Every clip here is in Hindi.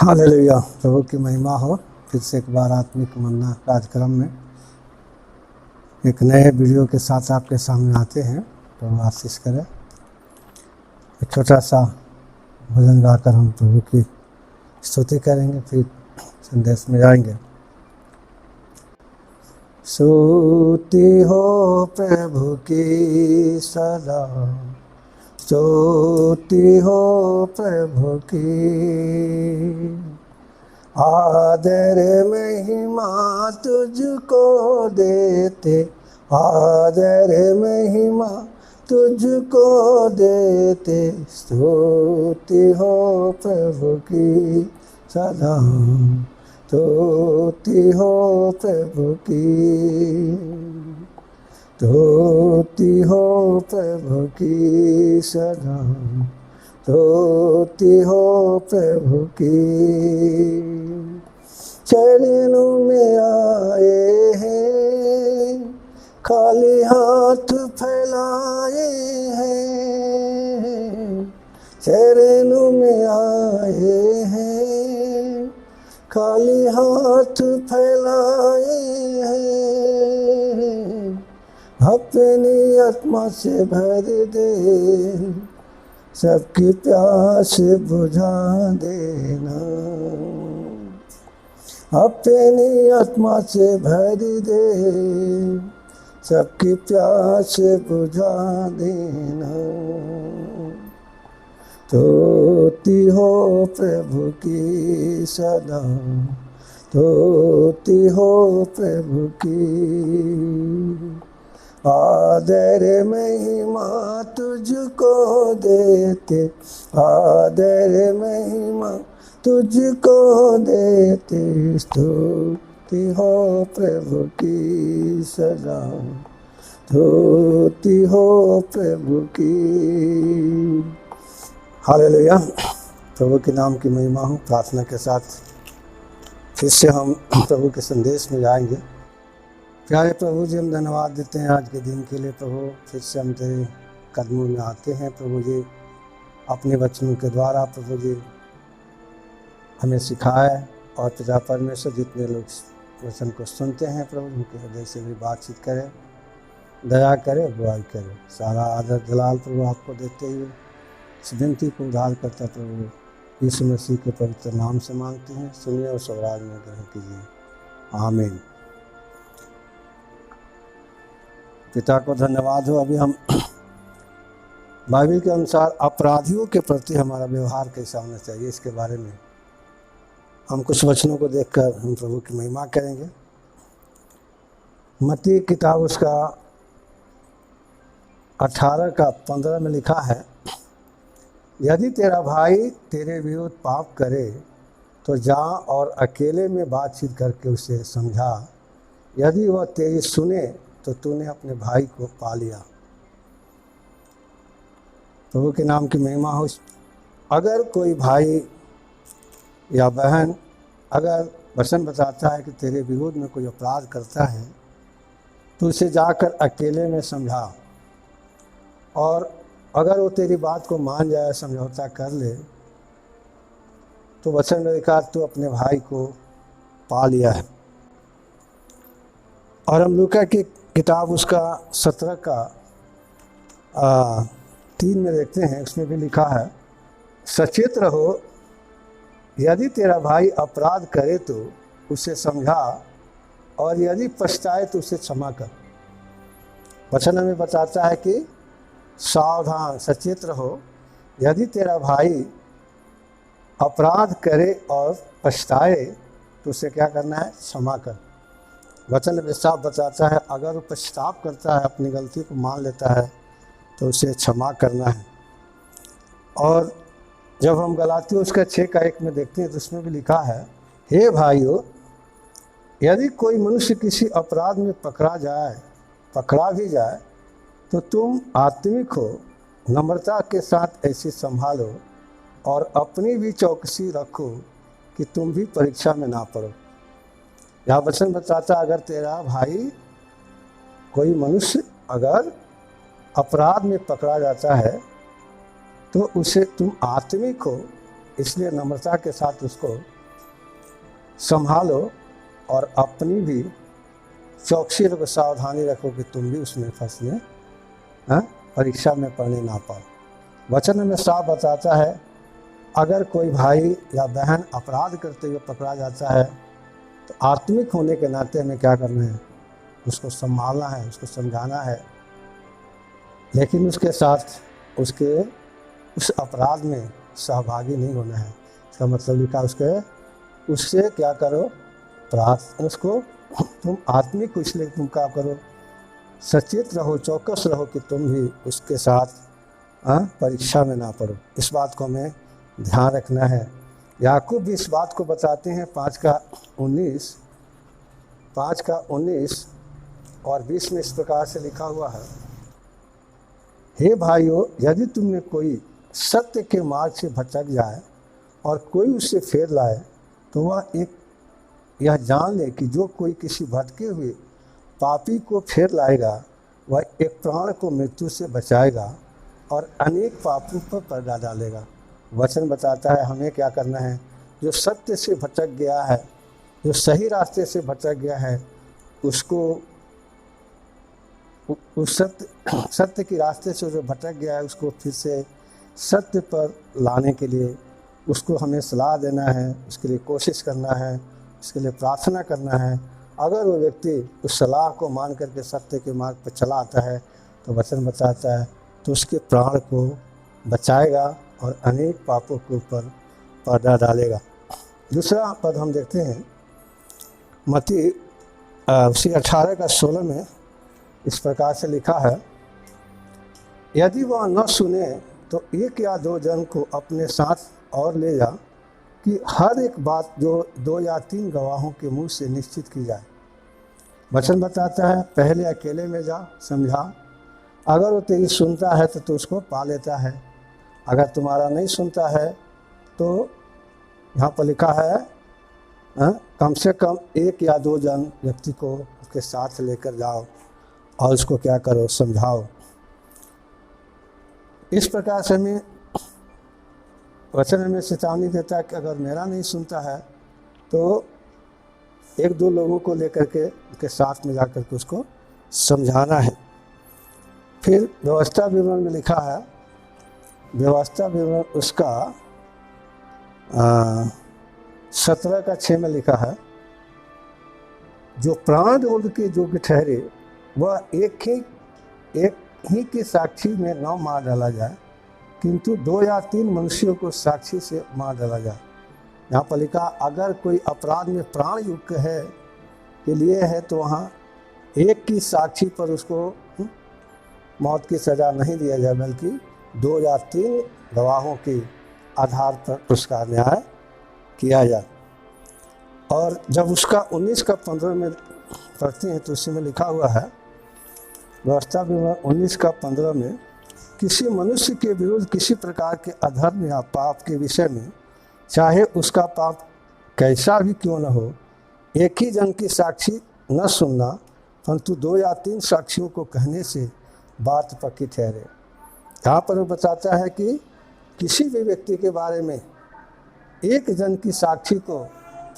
हालेलुया। प्रभु की महिमा हो। फिर से एक बार आत्मिक मन्ना कार्यक्रम में एक नए वीडियो के साथ आपके सामने आते हैं। प्रभु आशीष करें। एक छोटा सा भजन गाकर हम प्रभु की स्तुति करेंगे, फिर संदेश में जाएंगे। स्तुति हो प्रभु की सदा, स्तुति हो प्रभु की, आदर महिमा तुझको देते, आदर महिमा तुझको देते। स्तुति हो प्रभु की सदा, स्तुति हो प्रभु की, स्तुति हो प्रभु की सदा, स्तुति हो प्रभु की। चरणों में आए हैं, खाली हाथ फैलाए हैं, चरणों में आए हैं, खाली हाथ फैलाए हैं। अपनी आत्मा से भर दे, सबकी प्यास बुझा देना, अपनी आत्मा से भर दे, सबकी प्यास बुझा देना। स्तुति हो प्रभु की सदा, स्तुति हो प्रभु की, आदर महिमा तुझको देते, आदर महिमा तुझको देते। स्तुति हो प्रभु की सदा, स्तुति हो प्रभु की। हालेलुया। प्रभु के नाम की महिमा हो। प्रार्थना के साथ फिर से हम प्रभु के संदेश में जाएंगे। प्यारे प्रभु जी, हम धन्यवाद देते हैं आज के दिन के लिए। प्रभु फिर से हम तेरे कदमों में आते हैं। प्रभु जी, अपने वचनों के द्वारा प्रभु जी हमें सिखाए, और पिता परमेश्वर जितने लोग वचन को सुनते हैं प्रभु उनके हृदय से भी बातचीत करें, दया करे, अगुवाई करे। सारा आदर जलाल प्रभु आपको देते हुए इस विनती को उद्धार करता प्रभु यीशु मसीह के पवित्र नाम से मांगते हैं। सुनिए और स्वराज में ग्रहण कीजिए। आमीन। पिता को धन्यवाद हो। अभी हम बाइबल के अनुसार अपराधियों के प्रति हमारा व्यवहार कैसा होना चाहिए, इसके बारे में हम कुछ वचनों को देखकर हम प्रभु की महिमा करेंगे। मत्ती किताब उसका 18 का 15 में लिखा है, यदि तेरा भाई तेरे विरुद्ध पाप करे तो जा और अकेले में बातचीत करके उसे समझा, यदि वह तेरी सुने तो तूने अपने भाई को पा लिया। प्रभु के नाम की महिमा हो। अगर कोई भाई या बहन अगर वचन बताता है कि तेरे विरोध में कोई अपराध करता है तो उसे जाकर अकेले में समझा, और अगर वो तेरी बात को मान जाए, समझौता कर ले, तो वचन में लिखा तू अपने भाई को पा लिया है। और हम लूका की किताब उसका 17 का 3 में देखते हैं, उसमें भी लिखा है, सचेत रहो, यदि तेरा भाई अपराध करे तो उसे समझा, और यदि पछताए तो उसे क्षमा कर। वचन हमें बताता है कि सावधान, सचेत रहो, यदि तेरा भाई अपराध करे और पछताए तो उसे क्या करना है, क्षमा कर। वचन में साफ बताता है अगर वो पश्चाताप करता है, अपनी गलती को मान लेता है, तो उसे क्षमा करना है। और जब हम गलातियों उसका 6 का 1 में देखते हैं तो उसमें भी लिखा है, हे भाइयों, यदि कोई मनुष्य किसी अपराध में पकड़ा भी जाए तो तुम आत्मिक हो, नम्रता के साथ ऐसे संभालो, और अपनी भी चौकसी रखो कि तुम भी परीक्षा में ना पड़ो। यह वचन बताता अगर तेरा भाई कोई मनुष्य अगर अपराध में पकड़ा जाता है तो उसे तुम आत्मिक हो इसलिए नम्रता के साथ उसको संभालो और अपनी भी चौकसी रखो, सावधानी रखो कि तुम भी उसमें फंसने, परीक्षा में पढ़ने ना पाओ। वचन में साफ बताता है, अगर कोई भाई या बहन अपराध करते हुए पकड़ा जाता है तो आत्मिक होने के नाते हमें क्या करना है, उसको संभालना है, उसको समझाना है, लेकिन उसके साथ उसके उस अपराध में सहभागी नहीं होना है। इसका मतलब लिखा उससे क्या करो, प्रार्थना, उसको तुम आत्मिक हो, इसलिए तुम क्या करो, सचेत रहो, चौकस रहो कि तुम भी उसके साथ परीक्षा में ना पड़ो। इस बात को हमें ध्यान रखना है। याकूब भी इस बात को बताते हैं 5:19 और 20 में इस प्रकार से लिखा हुआ है, हे भाइयों, यदि तुमने कोई सत्य के मार्ग से भटक जाए और कोई उससे फेर लाए तो वह यह जान ले कि जो कोई किसी भटके हुए पापी को फेर लाएगा वह एक प्राण को मृत्यु से बचाएगा और अनेक पापों पर पर्दा डालेगा। वचन बताता है हमें क्या करना है, जो सत्य से भटक गया है, जो सही रास्ते से भटक गया है, उसको उस सत्य की रास्ते से जो भटक गया है उसको फिर से सत्य पर लाने के लिए उसको हमें सलाह देना है, उसके लिए कोशिश करना है, उसके लिए प्रार्थना करना है। अगर वो व्यक्ति उस सलाह को मान करके सत्य के मार्ग पर चला आता है तो वचन बताता है तो उसके प्राण को बचाएगा और अनेक पापों के ऊपर पर्दा डालेगा। दूसरा पद हम देखते हैं मत्ती उसी 18:16 में इस प्रकार से लिखा है, यदि वह न सुने तो 1 या 2 जन को अपने साथ और ले जा कि हर एक बात जो 2 या 3 गवाहों के मुंह से निश्चित की जाए। वचन बताता है पहले अकेले में जा, समझा, अगर वो तेरी सुनता है तो उसको पा लेता है, अगर तुम्हारा नहीं सुनता है तो यहाँ पर लिखा है कम से कम 1 या 2 जन व्यक्ति को उसके साथ लेकर जाओ और उसको क्या करो, समझाओ। इस प्रकार से हमें वचन में चेतावनी देता है कि अगर मेरा नहीं सुनता है तो 1-2 लोगों को लेकर के उनके साथ में जाकर के उसको समझाना है। फिर व्यवस्था विवरण में लिखा है, व्यवस्था विवरण उसका 17:6 में लिखा है, जो प्राण दंड के योग्य ठहरे वह एक ही के साक्षी में न मार डाला जाए, किंतु 2 या 3 मनुष्यों को साक्षी से मार डाला जाए। यहाँ पर लिखा अगर कोई अपराध में प्राण युक्त है के लिए है तो वहाँ एक की साक्षी पर उसको मौत की सज़ा नहीं दिया जाए, बल्कि 2 या 3 गवाहों के आधार पर उसका न्याय किया जाए। और जब उसका 19:15 में पढ़ते हैं तो उसी में लिखा हुआ है, व्यवस्था विवरण 19:15 में, किसी मनुष्य के विरुद्ध किसी प्रकार के अधर्म या पाप के विषय में, चाहे उसका पाप कैसा भी क्यों न हो, एक ही जन की साक्षी न सुनना, परंतु 2 या 3 साक्षियों को कहने से बात पक्की ठहरे। यहाँ पर वो बताता है कि किसी भी व्यक्ति के बारे में एक जन की साक्षी को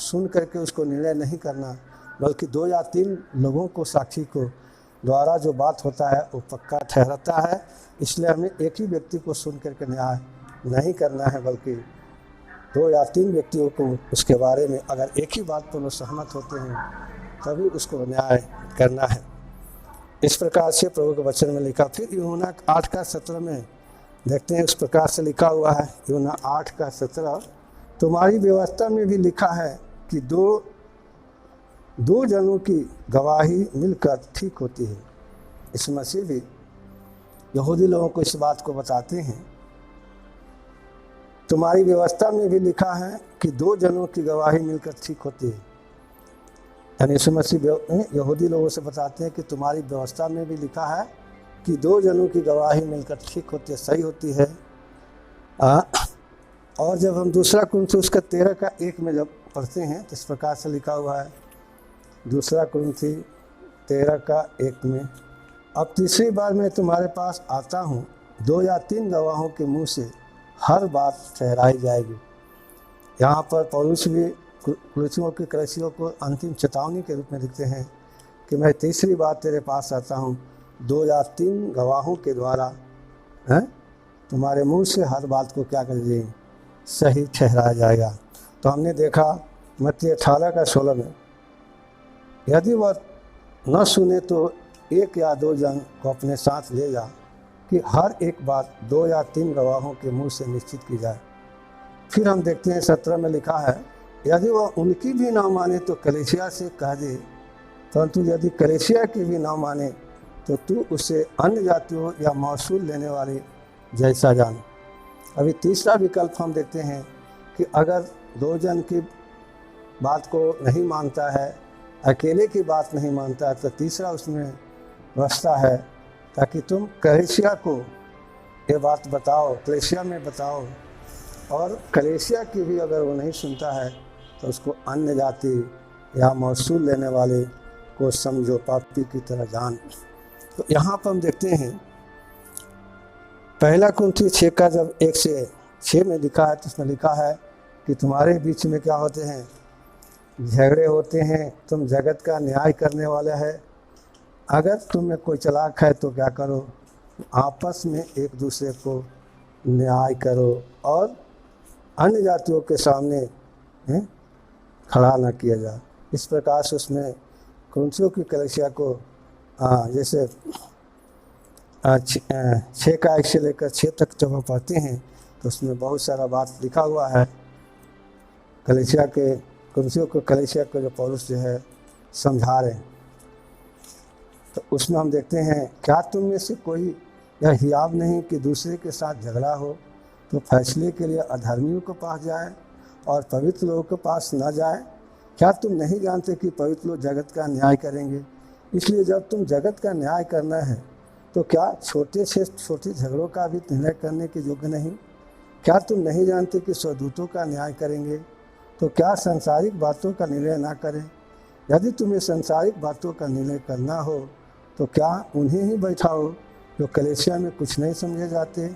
सुन करके उसको निर्णय नहीं करना, बल्कि 2 या 3 लोगों को साक्षी को द्वारा जो बात होता है वो पक्का ठहरता है। इसलिए हमें एक ही व्यक्ति को सुन करके न्याय नहीं करना है, बल्कि 2 या 3 व्यक्तियों को उसके बारे में अगर एक ही बात पर वो सहमत होते हैं तभी उसको न्याय करना है। इस प्रकार से प्रभु के वचन में लिखा। फिर यूहन्ना 8:17 में देखते हैं, उस प्रकार से लिखा हुआ है, यूहन्ना 8:17, तुम्हारी व्यवस्था में भी लिखा है कि दो जनों की गवाही मिलकर ठीक होती है। इस मसीह भी यहूदी लोगों को इस बात को बताते हैं, तुम्हारी व्यवस्था में भी लिखा है कि 2 जनों की गवाही मिलकर ठीक होती है। यानी यीशु मसीह यहूदी लोगों से बताते हैं कि तुम्हारी व्यवस्था में भी लिखा है कि 2 जनों की गवाही मिलकर ठीक होती है, सही होती है। और जब हम दूसरा कुरिन्थियों उसका 13:1 में जब पढ़ते हैं तो इस प्रकार से लिखा हुआ है, दूसरा कुरिन्थियों 13:1 में, अब तीसरी बार मैं तुम्हारे पास आता हूँ, 2 या 3 गवाहों के मुंह से हर बात ठहराई जाएगी। यहाँ पर पौलुस भी कुलुसियों की कलीसियों को अंतिम चेतावनी के रूप में लिखते हैं कि मैं तीसरी बार तेरे पास आता हूँ, 2 या 3 गवाहों के द्वारा तुम्हारे मुंह से हर बात को क्या कर दें, सही ठहराया जाएगा। तो हमने देखा मत्ती 18:16 में, यदि वह न सुने तो 1 या 2 जन को अपने साथ ले जा, कि हर एक बात 2 या 3 गवाहों के मुंह से निश्चित की जाए। फिर हम देखते हैं 17 में लिखा है, यदि वह उनकी भी ना माने तो कलीसिया से कह दे, परंतु यदि कलीसिया की भी ना माने तो तू उसे अन्य जातियों या मौसूल लेने वाले जैसा जान। अभी तीसरा विकल्प हम देखते हैं कि अगर 2 जन की बात को नहीं मानता है, अकेले की बात नहीं मानता है, तो तीसरा उसमें व्यवस्था है ताकि तुम कलीसिया को ये बात बताओ, कलीसिया में बताओ, और कलीसिया की भी अगर वो नहीं सुनता है तो उसको अन्य जाति या मौसूल लेने वाले को समझो, पापी की तरह जान। तो यहाँ पर हम देखते हैं 1 कुरिन्थियों 6 का जब 1 से 6 में लिखा है, तो उसमें लिखा है कि तुम्हारे बीच में क्या होते हैं, झगड़े होते हैं, तुम जगत का न्याय करने वाला है। अगर तुम में कोई चालाक है तो क्या करो, आपस में एक दूसरे को न्याय करो और अन्य जातियों के सामने खड़ा न किया जाए। इस प्रकार से उसमें कुरिन्थियों की कलीसिया को जैसे 6 का 1 से लेकर 6 तक जब हम पढ़ते हैं तो उसमें बहुत सारा बात लिखा हुआ है कलीसिया के, कुरिन्थियों को कलीसिया को जो पौलुस जो है समझा रहे हैं। तो उसमें हम देखते हैं, क्या तुम में से कोई यह हियाव नहीं कि दूसरे के साथ झगड़ा हो तो फैसले के लिए अधर्मियों के पास जाए और पवित्र लोगों के पास न जाए? क्या तुम नहीं जानते कि पवित्र लोग जगत का न्याय करेंगे? इसलिए जब तुम जगत का न्याय करना है तो क्या छोटे से छोटे झगड़ों का भी निर्णय करने के योग्य नहीं? क्या तुम नहीं जानते कि स्वदूतों का न्याय करेंगे? तो क्या सांसारिक बातों का निर्णय ना करें? यदि तुम्हें सांसारिक बातों का निर्णय करना हो तो क्या उन्हें ही बैठाओ जो कलीसिया में कुछ नहीं समझे जाते।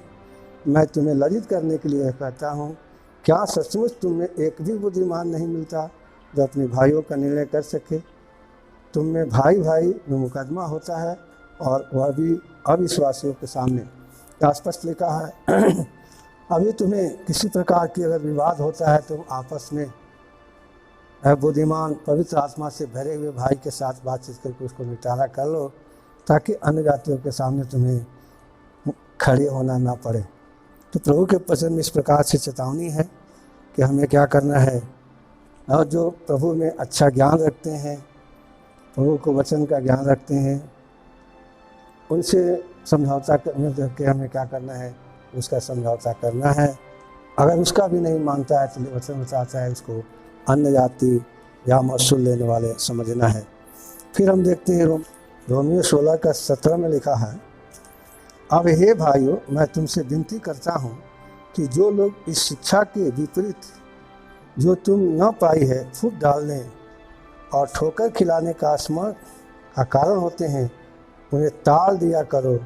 मैं तुम्हें लज्जित करने के लिए कहता हूँ, क्या सचमुच तुम में एक भी बुद्धिमान नहीं मिलता जो अपने भाइयों का निर्णय कर सके? तुम में भाई भाई में मुकदमा होता है और वह भी अविश्वासियों के सामने। स्पष्ट लिखा है अभी तुम्हें किसी प्रकार की अगर विवाद होता है तो आपस में बुद्धिमान पवित्र आत्मा से भरे हुए भाई के साथ बातचीत करके उसको निपटारा कर लो, ताकि अन्य जातियों के सामने तुम्हें खड़े होना ना पड़े। तो प्रभु के वचन में इस प्रकार से चेतावनी है कि हमें क्या करना है, और जो प्रभु में अच्छा ज्ञान रखते हैं, प्रभु को वचन का ज्ञान रखते हैं, उनसे समझौता करके हमें क्या करना है, उसका समझौता करना है। अगर उसका भी नहीं मानता है तो वचन बताता है उसको अन्य जाति या मौसूल लेने वाले समझना है। फिर हम देखते हैं रोमियो 16 का 17 में लिखा है, अब हे भाइयों, मैं तुमसे विनती करता हूँ कि जो लोग इस शिक्षा के विपरीत जो तुम न पाई है फूट डालने और ठोकर खिलाने का असमर्थ का कारण होते हैं, उन्हें टाल दिया करो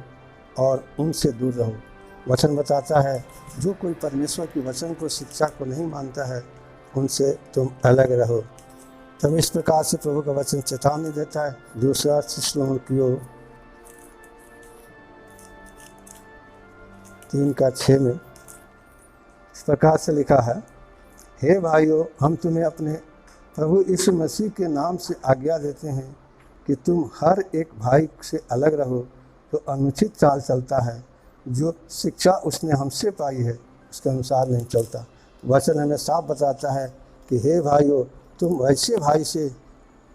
और उनसे दूर रहो। वचन बताता है जो कोई परमेश्वर की वचन को शिक्षा को नहीं मानता है उनसे तुम अलग रहो। तब इस प्रकार से प्रभु का वचन चेतावनी देता है। दूसरा थिस्सलुनीकियों 3:6 में इस प्रकार से लिखा है, हे भाइयों, हम तुम्हें अपने प्रभु यीशु मसीह के नाम से आज्ञा देते हैं कि तुम हर एक भाई से अलग रहो जो अनुचित चाल चलता है, जो शिक्षा उसने हमसे पाई है उसके अनुसार नहीं चलता। वचन हमें साफ बताता है कि हे भाइयों, तुम वैसे भाई से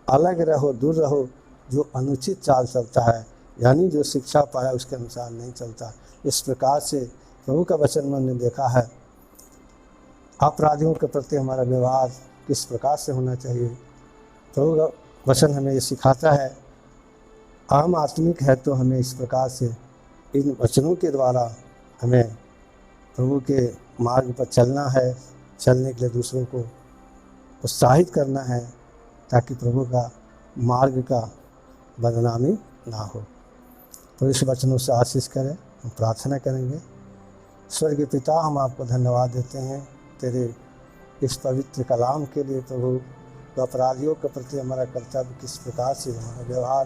अलग रहो, दूर रहो जो अनुचित चाल चलता है, यानी जो शिक्षा पाया उसके अनुसार नहीं चलता। इस प्रकार से प्रभु का वचन में हमने देखा है अपराधियों के प्रति हमारा व्यवहार किस प्रकार से होना चाहिए। प्रभु का वचन हमें ये सिखाता है, आम आत्मिक है तो हमें इस प्रकार से इन वचनों के द्वारा हमें प्रभु के मार्ग पर चलना है, चलने के लिए दूसरों को उत्साहित करना है ताकि प्रभु का मार्ग का बदनामी ना हो। तो इस वचनों से आशीष करें। हम प्रार्थना करेंगे। स्वर्गीय पिता, हम आपको धन्यवाद देते हैं तेरे इस पवित्र कलाम के लिए प्रभु, तो अपराधियों के प्रति हमारा कर्तव्य किस प्रकार से, हमारा व्यवहार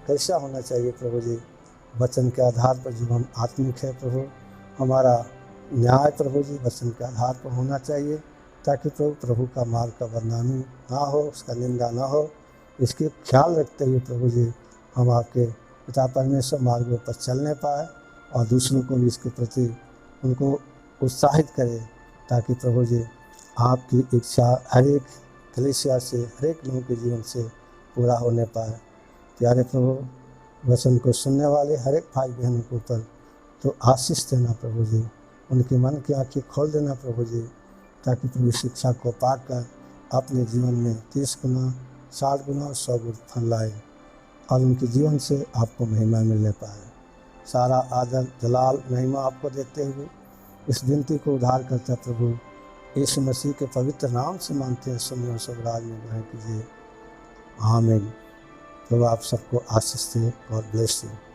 कैसा होना चाहिए प्रभु जी। वचन के आधार पर जो हम आत्मिक है प्रभु, हमारा न्याय प्रभु जी वचन के आधार पर होना चाहिए, ताकि प्रभु का मार्ग का बदनामी ना हो, उसका निंदा ना हो। इसके ख्याल रखते हुए प्रभु जी हम आपके पिता परमेश्वर मार्गों पर चलने पाए और दूसरों को भी इसके प्रति उनको उत्साहित करें, ताकि प्रभु जी आपकी इच्छा हर एक कलीसिया से, हर एक लोगों के जीवन से पूरा होने पाए। प्यारे प्रभु, वचन को सुनने वाले हर एक भाई बहनों के ऊपर तो आशीष देना प्रभु जी, उनके मन की आंखें खोल देना प्रभु जी, ताकि प्रभु शिक्षा को पाकर अपने जीवन में 30 गुना, 60 गुना और 100 गुना फल लाए और उनके जीवन से आपको महिमा मिलने पाए। सारा आदर, जलाल, महिमा आपको देते हुए इस विनती को उद्धार करता प्रभु यीशु मसीह के पवित्र नाम से मांगते हैं, सुनिए और सब राज में ग्रहण कीजिए। आमीन। प्रभु आप सबको आशीष दे। God bless you.